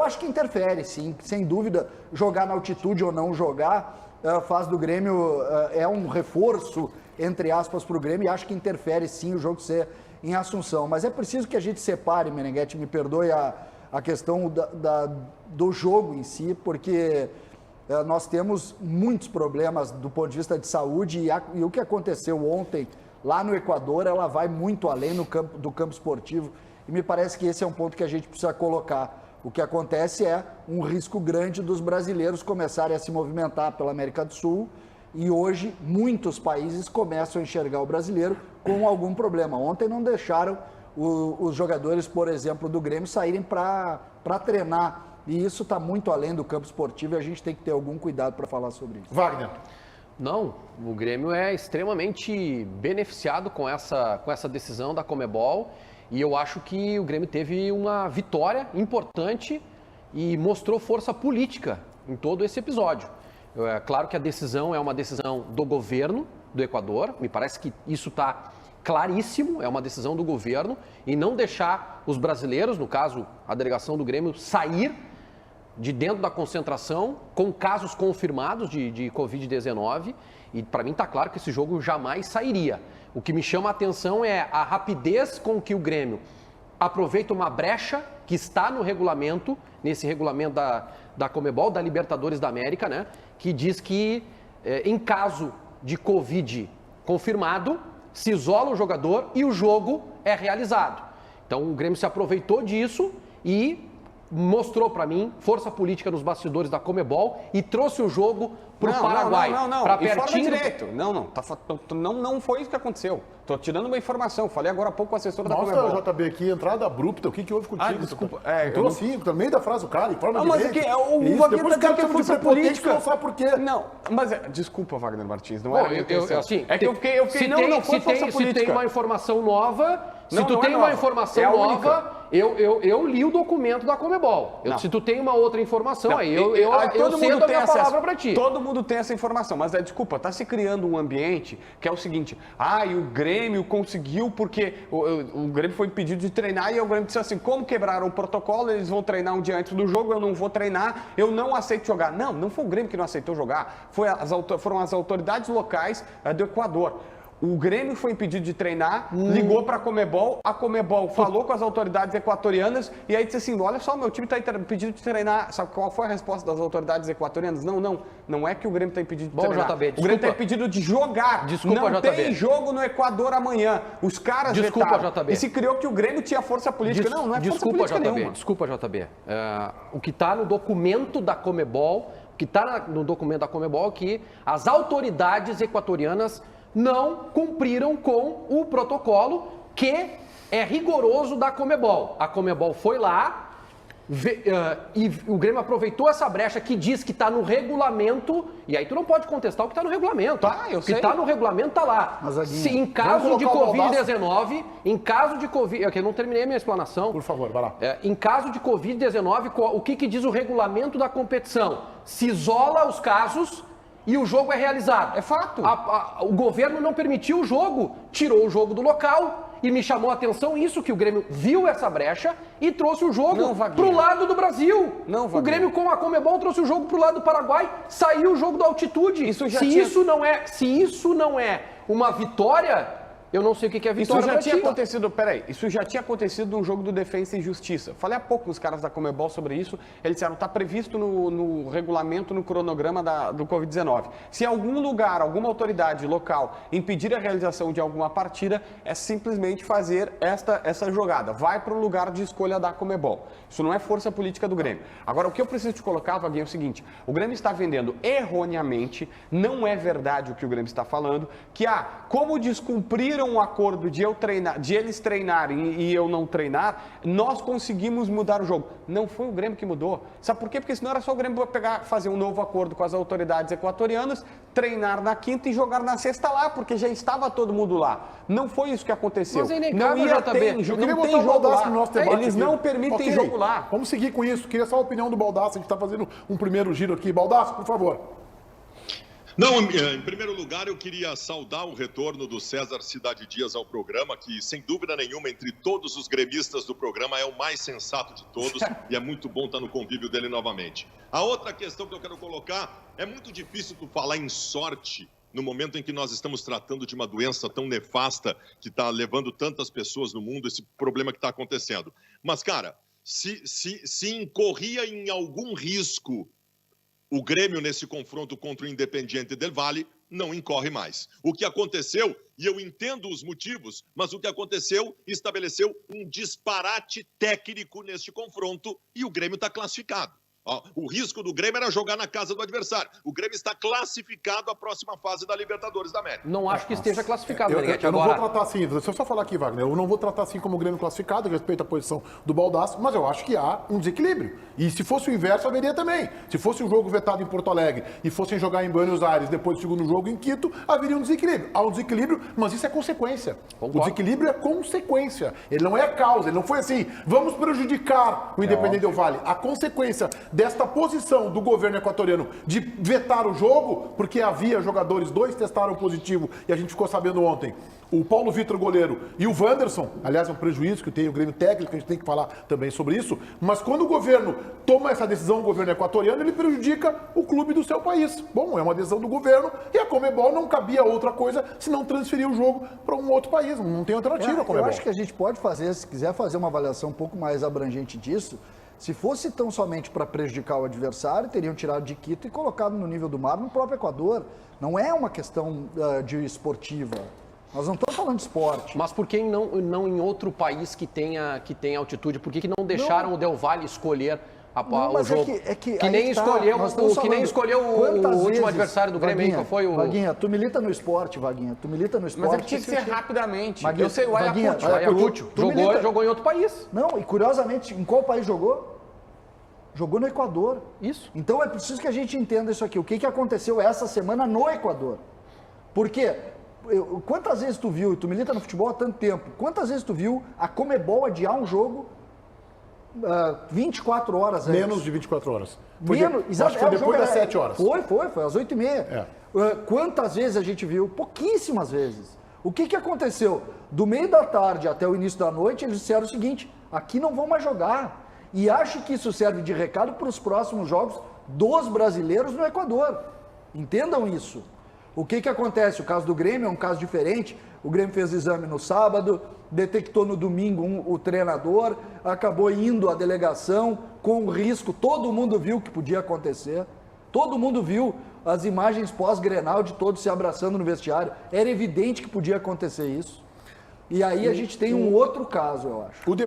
Eu acho que interfere, sim, sem dúvida. Jogar na altitude ou não jogar faz do Grêmio, é um reforço, entre aspas, para o Grêmio, e acho que interfere, sim, o jogo ser em Assunção. Mas é preciso que a gente separe, Meneghetti, me perdoe a questão do jogo em si, porque nós temos muitos problemas do ponto de vista de saúde e o que aconteceu ontem lá no Equador, ela vai muito além do campo esportivo e me parece que esse é um ponto que a gente precisa colocar. O que acontece é um risco grande dos brasileiros começarem a se movimentar pela América do Sul e hoje muitos países começam a enxergar o brasileiro com algum problema. Ontem não deixaram os jogadores, por exemplo, do Grêmio saírem para treinar. E isso está muito além do campo esportivo e a gente tem que ter algum cuidado para falar sobre isso. Wagner. Não, o Grêmio é extremamente beneficiado com essa decisão da Conmebol e eu acho que o Grêmio teve uma vitória importante e mostrou força política em todo esse episódio. É claro que a decisão é uma decisão do governo do Equador, me parece que isso está claríssimo, é uma decisão do governo e não deixar os brasileiros, no caso a delegação do Grêmio, sair de dentro da concentração com casos confirmados de Covid-19 e para mim está claro que esse jogo jamais sairia. O que me chama a atenção é a rapidez com que o Grêmio aproveita uma brecha que está no regulamento, nesse regulamento da Conmebol, da Libertadores da América, né, que diz que em caso de Covid confirmado, se isola o jogador e o jogo é realizado. Então o Grêmio se aproveitou disso e mostrou para mim força política nos bastidores da Conmebol e trouxe o jogo para o Paraguai. Não. Pra Informa pertinho direito. Não foi isso que aconteceu. Tô tirando uma informação. Falei agora há pouco com o assessor da Conmebol. Nossa, JB, aqui, entrada abrupta. O que houve contigo? Desculpa. Entrou assim, no meio da frase, o cara, informa Mas direito. o Wagner tá dizendo que é força política. Não sabe por quê. Não, mas desculpa, Wagner Martins, não Bom, era a minha intenção. assim, é que eu fiquei não foi força política. Se tem uma informação nova, Não, se tu não tem é uma nova. informação É a nova, eu li o documento da Conmebol. Se tu tem uma outra informação, aí eu cedo a minha palavra para ti. Todo mundo tem essa informação, mas desculpa, tá se criando um ambiente que é o seguinte, e o Grêmio conseguiu porque o Grêmio foi impedido de treinar e o Grêmio disse assim, como quebraram o protocolo, eles vão treinar um dia antes do jogo, eu não vou treinar, eu não aceito jogar. Não foi o Grêmio que não aceitou jogar, foram as autoridades locais do Equador. O Grêmio foi impedido de treinar, ligou para a Conmebol falou com as autoridades equatorianas e aí disse assim, olha só, meu time está impedido de treinar. Sabe qual foi a resposta das autoridades equatorianas? Não é que o Grêmio está impedido de treinar. JB, desculpa. O Grêmio está impedido de jogar. Desculpa, não JB. tem jogo no Equador amanhã. Os caras vetaram. JB. E se criou que o Grêmio tinha força política. Não é força política nenhuma. Desculpa, JB. O que está no documento da Conmebol, o que está no documento da Conmebol é que as autoridades equatorianas não cumpriram com o protocolo que é rigoroso da Conmebol. A Conmebol foi lá e o Grêmio aproveitou essa brecha que diz que está no regulamento, e aí tu não pode contestar o que está no regulamento. Tá, eu sei. O que está no regulamento está lá. Mas, Aguinho, se em caso de colocar o Covid-19, em caso de Covid... Eu não terminei a minha explanação. Por favor, vai lá. Em caso de Covid-19, o que diz o regulamento da competição? Se isola os casos e o jogo é realizado. É fato. O governo não permitiu o jogo, tirou o jogo do local e me chamou a atenção isso, que o Grêmio viu essa brecha e trouxe o jogo pro lado do Brasil. O Grêmio com a Conmebol trouxe o jogo pro lado do Paraguai, saiu o jogo da altitude. Se isso não é uma vitória... Eu não sei o que é vitória. Isso já tinha acontecido no jogo do Defensa e Justiça. Falei há pouco com os caras da Conmebol sobre isso. Eles disseram, está previsto no regulamento, no cronograma do Covid-19. Se algum lugar, alguma autoridade local impedir a realização de alguma partida, é simplesmente fazer essa jogada. Vai para o lugar de escolha da Conmebol. Isso não é força política do Grêmio. Agora, o que eu preciso te colocar, Vaguinho, é o seguinte. O Grêmio está vendendo erroneamente, não é verdade o que o Grêmio está falando, que como descumpriram um acordo de eles treinarem e eu não treinar, nós conseguimos mudar o jogo. Não foi o Grêmio que mudou. Sabe por quê? Porque senão era só o Grêmio fazer um novo acordo com as autoridades equatorianas, treinar na quinta e jogar na sexta lá, porque já estava todo mundo lá. Não foi isso que aconteceu. Mas é inegável, não tem jogo lá. No nosso debate eles não permitem jogo lá. Vamos seguir com isso. Queria só a opinião do Baldasso, a gente está fazendo um primeiro giro aqui. Baldasso, por favor. Não, em primeiro lugar, eu queria saudar o retorno do César Cidade Dias ao programa, que, sem dúvida nenhuma, entre todos os gremistas do programa, é o mais sensato de todos e é muito bom estar no convívio dele novamente. A outra questão que eu quero colocar, é muito difícil tu falar em sorte no momento em que nós estamos tratando de uma doença tão nefasta que está levando tantas pessoas no mundo, esse problema que está acontecendo. Mas, cara, se incorria em algum risco o Grêmio nesse confronto contra o Independiente del Valle, não incorre mais. O que aconteceu, e eu entendo os motivos, mas o que aconteceu estabeleceu um disparate técnico neste confronto e o Grêmio está classificado. O risco do Grêmio era jogar na casa do adversário. O Grêmio está classificado à próxima fase da Libertadores da América. Não acho que esteja classificado, Meneghetti. Eu não vou tratar assim, deixa eu só falar aqui, Wagner, eu não vou tratar assim como o Grêmio classificado, respeito à posição do Baldasso, mas eu acho que há um desequilíbrio. E se fosse o inverso, haveria também. Se fosse um jogo vetado em Porto Alegre e fossem jogar em Buenos Aires, depois do segundo jogo em Quito, haveria um desequilíbrio. Há um desequilíbrio, mas isso é consequência. Concordo. O desequilíbrio é consequência. Ele não é a causa, ele não foi assim, vamos prejudicar o Independiente del Valle. A consequência desta posição do governo equatoriano de vetar o jogo, porque havia jogadores, 2 testaram positivo, e a gente ficou sabendo ontem, o Paulo Vitor, goleiro, e o Wanderson, aliás, é um prejuízo que tem o Grêmio técnico, a gente tem que falar também sobre isso, mas quando o governo toma essa decisão, o governo equatoriano, ele prejudica o clube do seu país. Bom, é uma decisão do governo, e a Conmebol não cabia outra coisa senão transferir o jogo para um outro país, não tem alternativa, Conmebol. Eu acho que a gente pode fazer, se quiser fazer uma avaliação um pouco mais abrangente disso, se fosse tão somente para prejudicar o adversário, teriam tirado de Quito e colocado no nível do mar no próprio Equador. Não é uma questão de esportiva. Nós não estamos falando de esporte. Mas por que não em outro país que tenha altitude? Por que não deixaram o Del Valle escolher o jogo? Que nem escolheu o último adversário do Grêmio, Vaguinha, qual foi o... Vaguinha, tu milita no esporte, Vaguinha. Tu milita no esporte. Mas tinha que ser rapidamente. Vaguinha, Eu sei, o Vaguinha, Ayacucho. Jogou em outro país. Não, e curiosamente, em qual país jogou? Jogou no Equador. Isso. Então é preciso que a gente entenda isso aqui. O que aconteceu essa semana no Equador? Por quê? Quantas vezes tu viu, tu milita no futebol há tanto tempo, quantas vezes tu viu a Conmebol adiar um jogo 24 horas antes? Menos de 24 horas. Acho que foi depois das 7 horas. Foi às 8h30. Quantas vezes a gente viu? Pouquíssimas vezes. O que aconteceu? Do meio da tarde até o início da noite, eles disseram o seguinte, aqui não vão mais jogar. E acho que isso serve de recado para os próximos jogos dos brasileiros no Equador. Entendam isso. O que acontece? O caso do Grêmio é um caso diferente. O Grêmio fez exame no sábado, detectou no domingo o treinador, acabou indo à delegação com o risco. Todo mundo viu o que podia acontecer. Todo mundo viu as imagens pós-Grenal de todos se abraçando no vestiário. Era evidente que podia acontecer isso. E aí a gente tem um outro caso, eu acho.